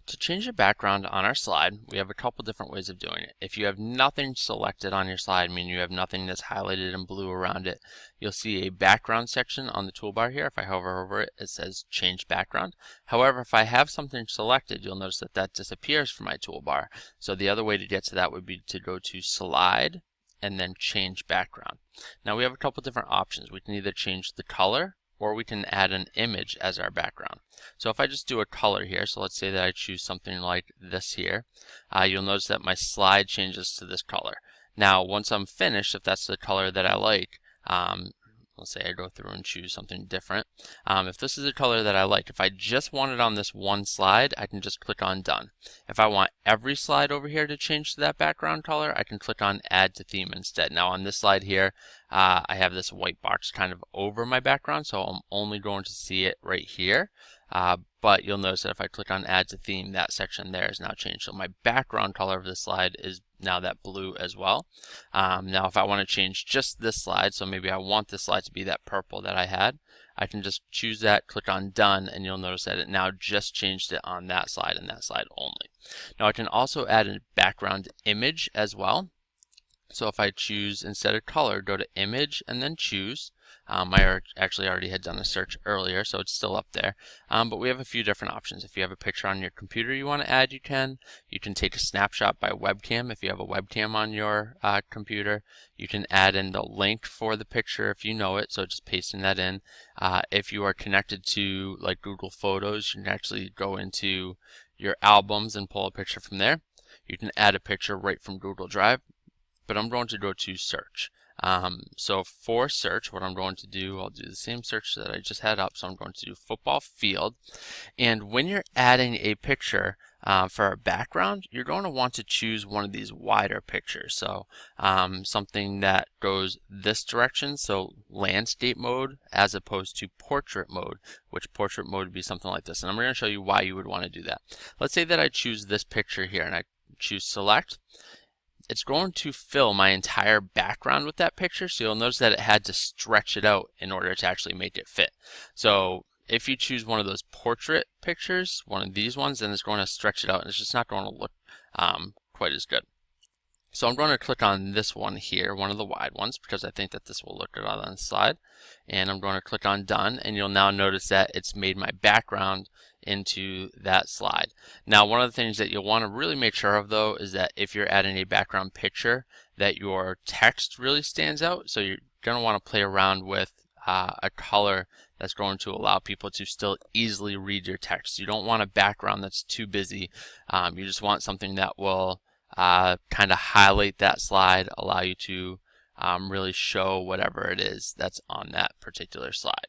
To change the background on our slide, we have a couple different ways of doing it. If you have nothing selected on your slide, meaning you have nothing that's highlighted in blue around it, you'll see a background section on the toolbar here. If I hover over it, it says change background. However, if I have something selected, you'll notice that that disappears from my toolbar. So the other way to get to that would be to go to slide and then change background. Now we have a couple different options. We can either change the color or we can add an image as our background. So if I just do a color here, so let's say that I choose something like this here, you'll notice that my slide changes to this color. Now once I'm finished, if that's the color that I like, let's say I go through and choose something different. If this is the color that I like, if I just want it on this one slide, I can just click on done. If I want every slide over here to change to that background color, I can click on add to theme instead. Now on this slide here, I have this white box kind of over my background, so I'm only going to see it right here. But you'll notice that if I click on add to theme, that section there is now changed. So my background color of this slide is now that blue as well. Now if I want to change just this slide, so maybe I want this slide to be that purple that I had, I can just choose that, click on done, and you'll notice that it now just changed it on that slide and that slide only. Now I can also add a background image as well. So if I choose, instead of color, go to image and then choose. I actually already had done a search earlier, so it's still up there. But we have a few different options. If you have a picture on your computer you want to add, you can. You can take a snapshot by webcam if you have a webcam on your computer. You can add in the link for the picture if you know it, so just pasting that in. If you are connected to like Google Photos, you can actually go into your albums and pull a picture from there. You can add a picture right from Google Drive. But I'm going to go to search. So for search, what I'm going to do, I'll do the same search that I just had up. So I'm going to do football field. And when you're adding a picture for a background, you're going to want to choose one of these wider pictures. So something that goes this direction, so landscape mode, as opposed to portrait mode, which portrait mode would be something like this. And I'm going to show you why you would want to do that. Let's say that I choose this picture here and I choose select. It's going to fill my entire background with that picture, so you'll notice that it had to stretch it out in order to actually make it fit. So if you choose one of those portrait pictures, one of these ones, then it's going to stretch it out and it's just not going to look quite as good. So I'm going to click on this one here, one of the wide ones, because I think that this will look good on the slide. And I'm going to click on done, and you'll now notice that it's made my background into that slide. Now one of the things that you'll want to really make sure of though is that if you're adding a background picture, that your text really stands out. So you're going to want to play around with a color that's going to allow people to still easily read your text. You don't want a background that's too busy. You just want something that will kind of highlight that slide, allow you to really show whatever it is that's on that particular slide.